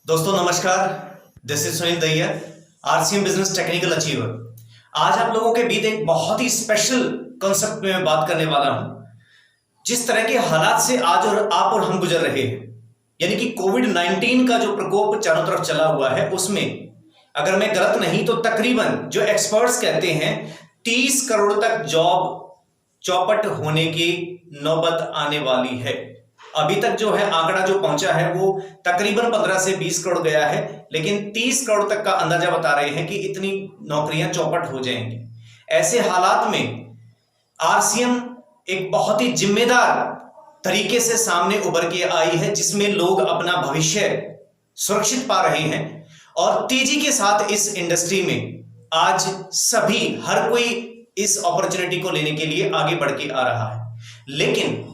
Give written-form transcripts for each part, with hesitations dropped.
दोस्तों नमस्कार। This is Sunil दैया, आरसीएम बिजनेस टेक्निकल अचीवर। आज आप लोगों के बीच एक बहुत ही स्पेशल कॉन्सेप्ट में मैं बात करने वाला हूं। जिस तरह के हालात से आज और आप और हम गुजर रहे हैं, यानी कि कोविड-19 का जो प्रकोप चारों तरफ चला हुआ है, उसमें अगर मैं गलत नहीं तो तकरीबन जो एक्सपर्ट्स कहते हैं 30 करोड़ तक जॉब चौपट होने की नौबत आने वाली है। अभी तक जो है आंकड़ा जो पहुंचा है वो तकरीबन 15 से 20 करोड़ गया है, लेकिन 30 करोड़ तक का अंदाजा बता रहे हैं कि इतनी नौकरियां चौपट हो जाएंगी। ऐसे हालात में आरसीएम एक बहुत ही जिम्मेदार तरीके से सामने उभर के आई है, जिसमें लोग अपना भविष्य सुरक्षित पा रहे हैं और तेजी के साथ इस इंडस्ट्री में आज सभी हर कोई इस अपॉर्चुनिटी को लेने के लिए आगे बढ़ के आ रहा है। लेकिन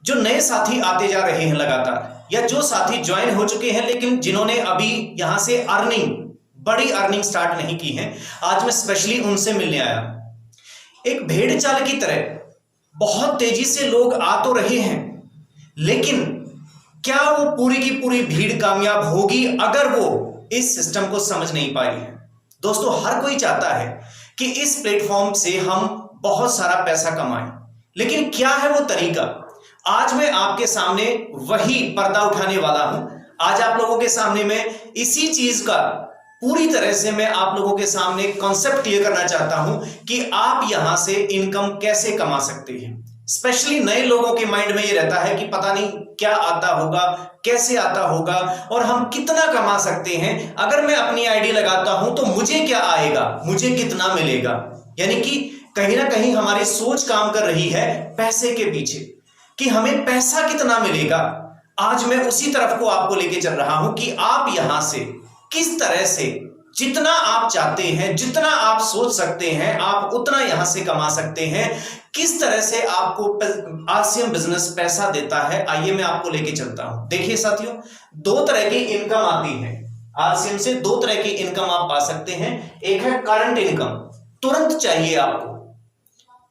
जो नए साथी आते जा रहे हैं लगातार, या जो साथी ज्वाइन हो चुके हैं लेकिन जिन्होंने अभी यहां से बड़ी अर्निंग स्टार्ट नहीं की है, आज मैं स्पेशली उनसे मिलने आया। एक भेड़ चाल की तरह बहुत तेजी से लोग आ तो रहे हैं, लेकिन क्या वो पूरी की पूरी भीड़ कामयाब होगी अगर वो इस सिस्टम को समझ नहीं पाई है। दोस्तों, हर कोई चाहता है कि इस प्लेटफॉर्म से हम बहुत सारा पैसा कमाएं, लेकिन क्या है वो तरीका? आज मैं आपके सामने वही पर्दा उठाने वाला हूं। आज आप लोगों के सामने मैं इसी चीज का पूरी तरह से मैं आप लोगों के सामने कॉन्सेप्ट क्लियर करना चाहता हूं कि आप यहां से इनकम कैसे कमा सकते हैं। स्पेशली नए लोगों के माइंड में ये रहता है कि पता नहीं क्या आता होगा, कैसे आता होगा और हम कितना कमा सकते हैं। अगर मैं अपनी आईडी लगाता हूं तो मुझे क्या आएगा, मुझे कितना मिलेगा। यानी कि कहीं ना कहीं हमारी सोच काम कर रही है पैसे के पीछे कि हमें पैसा कितना मिलेगा। आज मैं उसी तरफ को आपको लेके चल रहा हूं कि आप यहां से किस तरह से जितना आप चाहते हैं, जितना आप सोच सकते हैं, आप उतना यहां से कमा सकते हैं। किस तरह से आपको आरसीएम बिजनेस पैसा देता है, आइए मैं आपको लेके चलता हूं। देखिए साथियों, दो तरह की इनकम आती है आरसीएम से। दो तरह की इनकम आप पा सकते हैं। एक है करंट इनकम, तुरंत चाहिए आपको,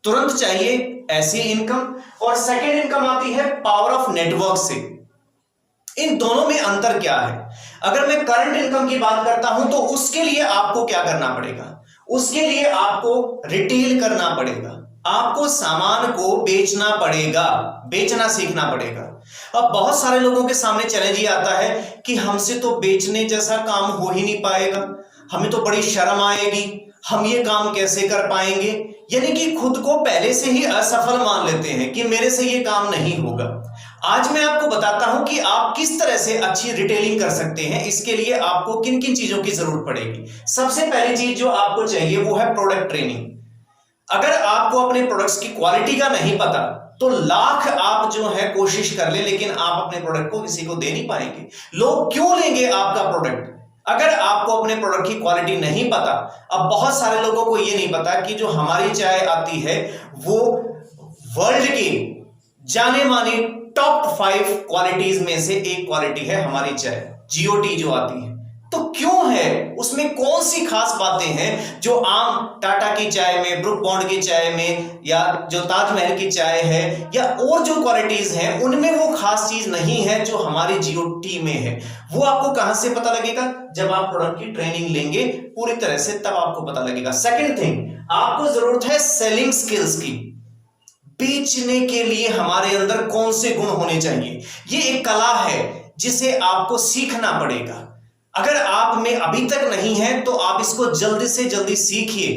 तुरंत चाहिए ऐसी इनकम। और सेकेंड इनकम आती है पावर ऑफ नेटवर्क से। इन दोनों में अंतर क्या है? अगर मैं करंट इनकम की बात करता हूं तो उसके लिए आपको क्या करना पड़ेगा? उसके लिए आपको रिटेल करना पड़ेगा, आपको सामान को बेचना पड़ेगा, बेचना सीखना पड़ेगा। अब बहुत सारे लोगों के सामने चैलेंज ये आता है कि हमसे तो बेचने जैसा काम हो ही नहीं पाएगा, हमें तो बड़ी शर्म आएगी, हम ये काम कैसे कर पाएंगे। यानी कि खुद को पहले से ही असफल मान लेते हैं कि मेरे से ये काम नहीं होगा। आज मैं आपको बताता हूं कि आप किस तरह से अच्छी रिटेलिंग कर सकते हैं। इसके लिए आपको किन किन चीजों की जरूरत पड़ेगी। सबसे पहली चीज जो आपको चाहिए वो है प्रोडक्ट ट्रेनिंग। अगर आपको अपने प्रोडक्ट्स की क्वालिटी का नहीं पता तो लाख आप जो है कोशिश कर ले, लेकिन आप अपने प्रोडक्ट को किसी को दे नहीं पाएंगे। लोग क्यों लेंगे आपका प्रोडक्ट अगर आपको अपने प्रोडक्ट की क्वालिटी नहीं पता? अब बहुत सारे लोगों को यह नहीं पता कि जो हमारी चाय आती है वो वर्ल्ड की जाने मानी टॉप 5 क्वालिटीज में से एक क्वालिटी है हमारी चाय, जीओटी जो आती है। तो क्यों है उसमें कौन सी खास बातें हैं जो आम टाटा की चाय में, ब्रुक बॉन्ड की चाय में, या जो ताजमहल की चाय है, या और जो क्वालिटीज हैं उनमें वो खास चीज नहीं है जो हमारी जीओटी में है। वो आपको कहां से पता लगेगा? जब आप प्रोडक्ट की ट्रेनिंग लेंगे पूरी तरह से, तब आपको पता लगेगा। सेकंड थिंग, आपको जरूरत है सेलिंग स्किल्स की। बेचने के लिए हमारे अंदर कौन से गुण होने चाहिए, ये एक कला है जिसे आपको सीखना पड़ेगा। अगर आप में अभी तक नहीं है तो आप इसको जल्दी से जल्दी सीखिए,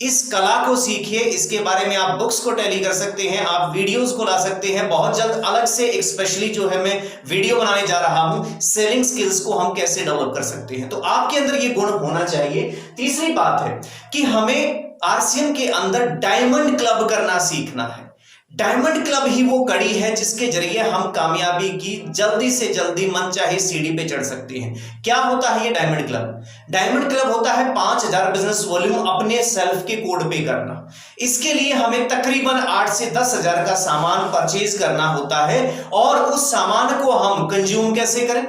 इस कला को सीखिए। इसके बारे में आप बुक्स को टैली कर सकते हैं, आप वीडियोस को ला सकते हैं। बहुत जल्द अलग से एक स्पेशली जो है मैं वीडियो बनाने जा रहा हूं, सेलिंग स्किल्स को हम कैसे डेवलप कर सकते हैं। तो आपके अंदर ये गुण होना चाहिए। तीसरी बात है कि हमें आरसीएम के अंदर डायमंड क्लब करना सीखना है। डायमंड क्लब ही वो कड़ी है जिसके जरिए हम कामयाबी की जल्दी से जल्दी मनचाही सीढ़ी पे चढ़ सकते हैं। क्या होता है ये डायमंड क्लब? डायमंड क्लब होता है 5000 बिजनेस वॉल्यूम अपने सेल्फ के कोड पे करना। इसके लिए हमें तकरीबन 8 से 10,000 का सामान परचेज करना होता है। और उस सामान को हम कंज्यूम कैसे करें?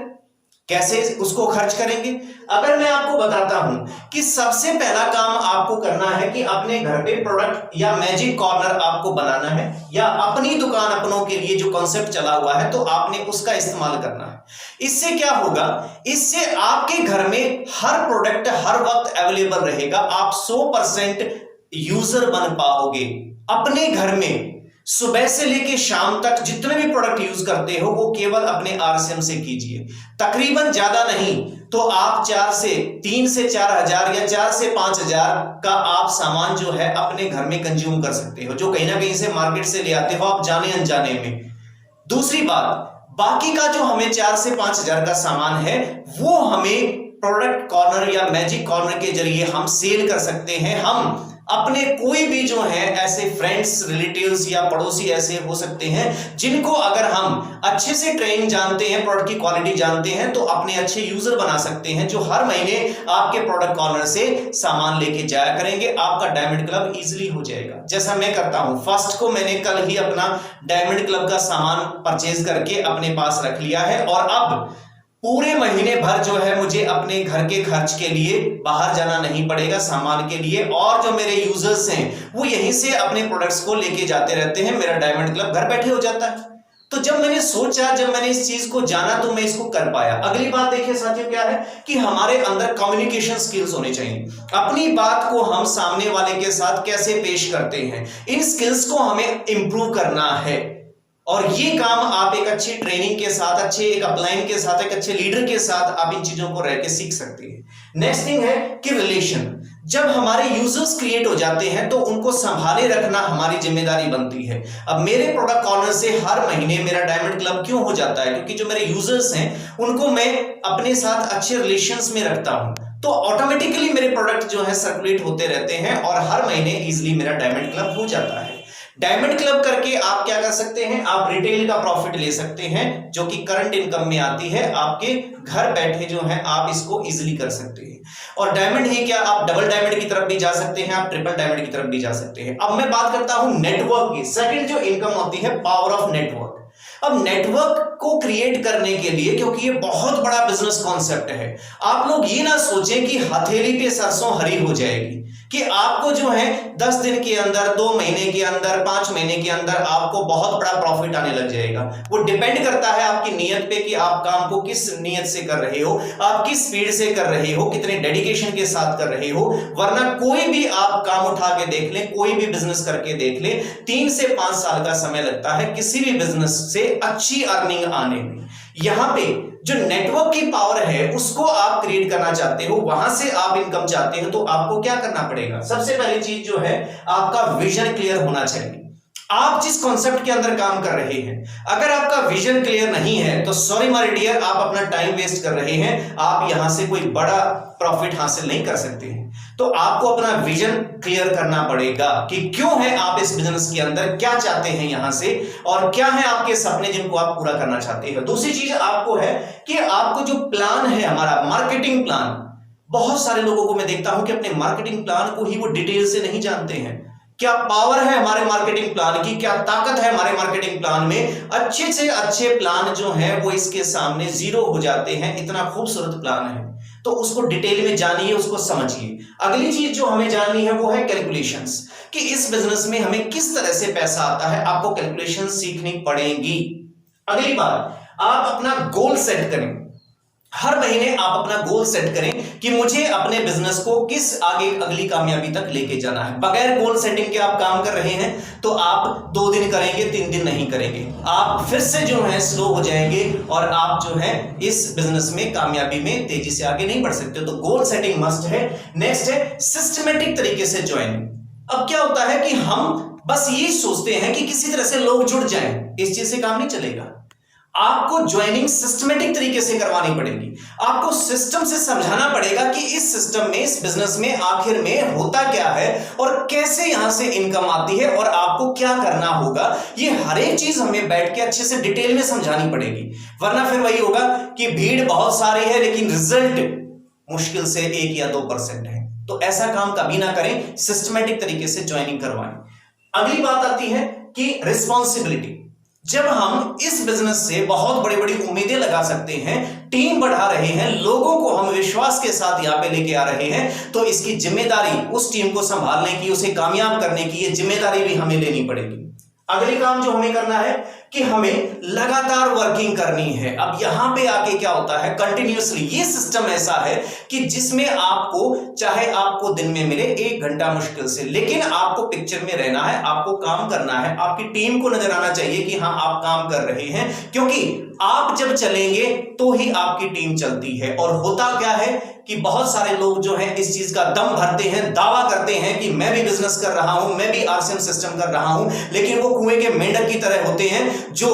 कैसे उसको खर्च करेंगे? अगर मैं आपको बताता हूं कि सबसे पहला काम आपको करना है कि अपने घर पे प्रोडक्ट या मैजिक कॉर्नर आपको बनाना है, या अपनी दुकान अपनों के लिए जो कॉन्सेप्ट चला हुआ है तो आपने उसका इस्तेमाल करना है। इससे क्या होगा, इससे आपके घर में हर प्रोडक्ट हर वक्त अवेलेबल रहेगा। आप 100% यूजर बन पाओगे। अपने घर में सुबह से लेके शाम तक जितने भी प्रोडक्ट यूज करते हो वो केवल अपने आरसीएम से कीजिए। तकरीबन ज्यादा नहीं तो आप 3 से 4 हजार या 4 से 5 हजार का आप सामान जो है अपने घर में कंज्यूम कर सकते हो, जो कहीं ना कहीं से मार्केट से ले आते हो आप जाने अनजाने में। दूसरी बात, बाकी का जो हमें 4 से 5 हजार का सामान है वो हमें प्रोडक्ट कॉर्नर या मैजिक कॉर्नर के जरिए हम सेल कर सकते हैं। हम अपने कोई भी जो है ऐसे फ्रेंड्स, रिलेटिव्स या पड़ोसी ऐसे हो सकते हैं जिनको अगर हम अच्छे से ट्रेनिंग जानते हैं, प्रोडक्ट की क्वालिटी जानते हैं, तो अपने अच्छे यूजर बना सकते हैं जो हर महीने आपके प्रोडक्ट कॉर्नर से सामान लेके जाया करेंगे। आपका डायमंड क्लब इजीली हो जाएगा, जैसा मैं करता हूं। फर्स्ट को मैंने कल ही अपना डायमंड क्लब का सामान परचेज करके अपने पास रख लिया है, और अब पूरे महीने भर जो है मुझे अपने घर के खर्च के लिए बाहर जाना नहीं पड़ेगा सामान के लिए, और जो मेरे यूजर्स हैं वो यहीं से अपने प्रोडक्ट्स को लेके जाते रहते हैं। मेरा डायमंड क्लब घर बैठे हो जाता है। तो जब मैंने सोचा, जब मैंने इस चीज को जाना तो मैं इसको कर पाया। अगली बात देखिए साथियों क्या है कि हमारे अंदर कम्युनिकेशन स्किल्स होने चाहिए। अपनी बात को हम सामने वाले के साथ कैसे पेश करते हैं, इन स्किल्स को हमें इंप्रूव करना है। और ये काम आप एक अच्छी ट्रेनिंग के साथ, अच्छे एक अपलाइन के साथ, एक अच्छे लीडर के साथ आप इन चीजों को रह के सीख सकते हैं। नेक्स्ट थिंग है कि रिलेशन। जब हमारे यूजर्स क्रिएट हो जाते हैं तो उनको संभाले रखना हमारी जिम्मेदारी बनती है। अब मेरे प्रोडक्ट कॉर्नर से हर महीने मेरा डायमंड क्लब क्यों हो जाता है? क्योंकि जो मेरे यूजर्स हैं उनको मैं अपने साथ अच्छे रिलेशंस में रखता हूं, तो ऑटोमेटिकली मेरे प्रोडक्ट जो है सर्कुलेट होते रहते हैं और हर महीने इजीली मेरा डायमंड क्लब हो जाता है। डायमंड क्लब करके आप क्या कर सकते हैं, आप रिटेल का प्रॉफिट ले सकते हैं जो कि करंट इनकम में आती है। आपके घर बैठे जो है आप इसको इजीली कर सकते हैं। और डायमंड ही क्या, आप डबल डायमंड की तरफ भी जा सकते हैं, आप ट्रिपल डायमंड की तरफ भी जा सकते हैं। अब मैं बात करता हूं नेटवर्क की। सेकंड जो इनकम होती है, पावर ऑफ नेटवर्क। अब नेटवर्क को क्रिएट करने के लिए, क्योंकि ये बहुत बड़ा बिजनेस कॉन्सेप्ट है, आप लोग ये ना सोचें कि हथेली पे सरसों हरी हो जाएगी, कि आपको जो है 10 दिन के अंदर, 2 महीने के अंदर, 5 महीने के अंदर आपको बहुत बड़ा प्रॉफिट आने लग जाएगा। वो डिपेंड करता है आपकी नियत पे कि आप काम को किस नियत से कर रहे हो, आप किस स्पीड से कर रहे हो, कितने डेडिकेशन के साथ कर रहे हो। वरना कोई भी आप काम उठा के देख लें, कोई भी बिजनेस करके देख लें, 3 से 5 साल का समय लगता है किसी भी बिजनेस से अच्छी अर्निंग आने में। यहां पे जो नेटवर्क की पावर है उसको आप क्रिएट करना चाहते हो, वहां से आप इनकम चाहते हो, तो आपको क्या करना पड़ेगा? सबसे पहली चीज जो है, आपका विजन क्लियर होना चाहिए। आप जिस कॉन्सेप्ट के अंदर काम कर रहे हैं, अगर आपका विजन क्लियर नहीं है तो सॉरी माय डियर, आप अपना टाइम वेस्ट कर रहे हैं। आप यहां से कोई बड़ा प्रॉफिट हासिल नहीं कर सकते हैं। तो आपको अपना विजन क्लियर करना पड़ेगा कि क्यों है आप इस बिजनेस के अंदर, क्या चाहते हैं यहां से, और क्या है आपके सपने जिनको आप पूरा करना चाहते हैं। दूसरी चीज आपको है कि आपको जो प्लान है, हमारा मार्केटिंग प्लान, बहुत सारे लोगों को मैं देखता हूं कि अपने मार्केटिंग प्लान को ही वो डिटेल से नहीं जानते हैं। क्या पावर है हमारे मार्केटिंग प्लान की, क्या ताकत है हमारे मार्केटिंग प्लान में। अच्छे से अच्छे प्लान जो है वो इसके सामने जीरो हो जाते हैं। इतना खूबसूरत प्लान है तो उसको डिटेल में जानिए, उसको समझिए। अगली चीज जो हमें जाननी है वो है कैलकुलेशंस, कि इस बिजनेस में हमें किस तरह से पैसा आता है। आपको कैलकुलेशन सीखनी पड़ेगी। अगली बात, आप अपना गोल सेट करें। हर महीने आप अपना गोल सेट करें कि मुझे अपने बिजनेस को किस आगे अगली कामयाबी तक लेके जाना है। बगैर गोल सेटिंग के आप काम कर रहे हैं तो आप 2 दिन करेंगे, 3 दिन नहीं करेंगे, आप फिर से जो है स्लो हो जाएंगे और आप जो है इस बिजनेस में कामयाबी में तेजी से आगे नहीं बढ़ सकते। तो गोल सेटिंग मस्ट है। नेक्स्ट है सिस्टमेटिक तरीके से ज्वाइनिंग। अब क्या होता है कि हम बस ये सोचते हैं कि किसी तरह से लोग जुड़ जाएं, इस चीज से काम नहीं चलेगा। आपको ज्वाइनिंग सिस्टमेटिक तरीके से करवानी पड़ेगी। आपको सिस्टम से समझाना पड़ेगा कि इस सिस्टम में, इस बिजनेस में आखिर में होता क्या है और कैसे यहां से इनकम आती है और आपको क्या करना होगा। ये हर एक चीज हमें बैठ के अच्छे से डिटेल में समझानी पड़ेगी, वरना फिर वही होगा कि भीड़ बहुत सारी है लेकिन रिजल्ट मुश्किल से 1 या 2% है। तो ऐसा काम कभी ना करें, सिस्टमेटिक तरीके से ज्वाइनिंग करवाएं। अगली बात आती है कि रिस्पॉन्सिबिलिटी। जब हम इस बिजनेस से बहुत बड़ी बड़ी उम्मीदें लगा सकते हैं, टीम बढ़ा रहे हैं, लोगों को हम विश्वास के साथ यहां पे लेके आ रहे हैं, तो इसकी जिम्मेदारी उस टीम को संभालने की, उसे कामयाब करने की, ये जिम्मेदारी भी हमें लेनी पड़ेगी। अगली काम जो हमें करना है कि हमें लगातार वर्किंग करनी है। अब यहां पे आके क्या होता है, कंटिन्यूअसली ये सिस्टम ऐसा है कि जिसमें आपको, चाहे आपको दिन में मिले 1 घंटा मुश्किल से, लेकिन आपको पिक्चर में रहना है, आपको काम करना है, आपकी टीम को नजर आना चाहिए कि हां आप काम कर रहे हैं, क्योंकि आप जब चलेंगे तो ही आपकी टीम चलती है। और होता क्या है कि बहुत सारे लोग जो हैं इस चीज का दम भरते हैं, दावा करते हैं कि मैं भी बिजनेस कर रहा हूं, मैं भी आरसीएम सिस्टम कर रहा हूं, लेकिन वो कुएं के मेंढक की तरह होते हैं। जो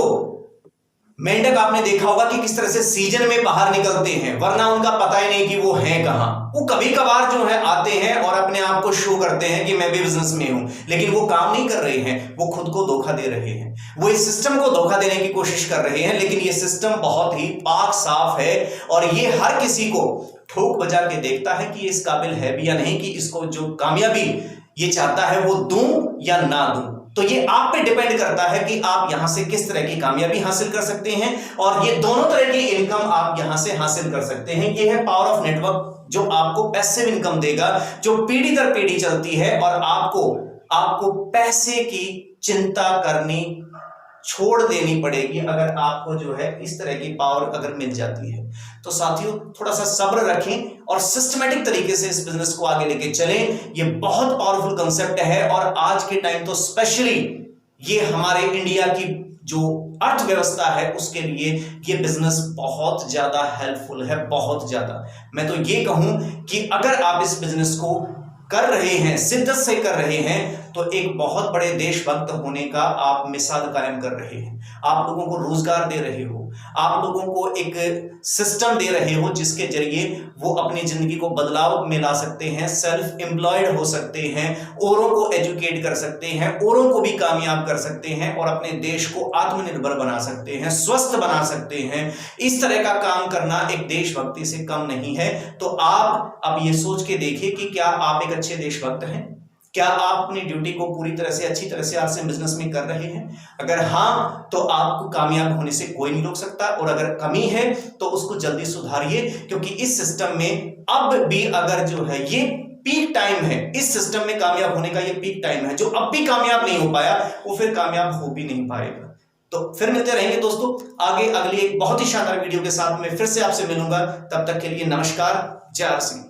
मेंढक आपने देखा होगा कि किस तरह से सीजन में बाहर निकलते हैं, वरना उनका पता ही नहीं कि वो हैं कहां। वो कभी कभार जो है आते हैं और अपने आप को शो करते हैं कि मैं भी बिजनेस में हूं, लेकिन वो काम नहीं कर रहे हैं, वो खुद को धोखा दे रहे हैं, वो इस सिस्टम को धोखा देने की कोशिश कर रहे हैं। लेकिन ये सिस्टम बहुत ही पाक साफ है और ये हर किसी को ठोक बजा के देखता है कि इस काबिल है भी या नहीं, कि इसको जो कामयाबी ये चाहता है वो दूं या ना दूं। तो ये आप पे डिपेंड करता है कि आप यहां से किस तरह की कामयाबी हासिल कर सकते हैं, और ये दोनों तरह की इनकम आप यहां से हासिल कर सकते हैं। ये है पावर ऑफ नेटवर्क, जो आपको पैसिव इनकम देगा, जो पीढ़ी दर पीढ़ी चलती है, और आपको पैसे की चिंता करनी छोड़ देनी पड़ेगी अगर आपको जो है इस तरह की पावर अगर मिल जाती है। तो साथियों, थोड़ा सा सब्र रखें और सिस्टमैटिक तरीके से इस बिजनेस को आगे लेके चलें। ये बहुत पावरफुल कंसेप्ट है, और आज के टाइम तो स्पेशली ये हमारे इंडिया की जो अर्थव्यवस्था है उसके लिए ये बिजनेस बहुत ज्यादा हेल्पफुल है, बहुत ज्यादा। मैं तो ये कहूं कि अगर आप इस बिजनेस को कर रहे हैं, शिद्दत से कर रहे हैं, तो एक बहुत बड़े देशभक्त होने का आप मिसाल कायम कर रहे हैं। आप लोगों को रोजगार दे रहे हो, आप लोगों को एक सिस्टम दे रहे हो जिसके जरिए वो अपनी जिंदगी को बदलाव में ला सकते हैं, सेल्फ एम्प्लॉयड हो सकते हैं, औरों को एजुकेट कर सकते हैं, औरों को भी कामयाब कर सकते हैं, और अपने देश को आत्मनिर्भर बना सकते हैं, स्वस्थ बना सकते हैं। इस तरह का काम करना एक देशभक्ति से कम नहीं है। तो आप अब ये सोच के देखिए कि क्या आप एक अच्छे देशभक्त हैं? क्या आप अपनी ड्यूटी को पूरी तरह से, अच्छी तरह से आरसीएम बिजनेस में कर रहे हैं? अगर हाँ, तो आपको कामयाब होने से कोई नहीं रोक सकता, और अगर कमी है तो उसको जल्दी सुधारिए, क्योंकि इस सिस्टम में अब भी अगर जो है ये पीक टाइम है, इस सिस्टम में कामयाब होने का ये पीक टाइम है। जो अब भी कामयाब नहीं हो पाया वो फिर कामयाब हो भी नहीं पाएगा। तो फिर मिलते रहेंगे दोस्तों आगे अगली एक बहुत ही शानदार वीडियो के साथ। मैं फिर से आपसे मिलूंगा, तब तक के लिए नमस्कार, जय आर सिंह।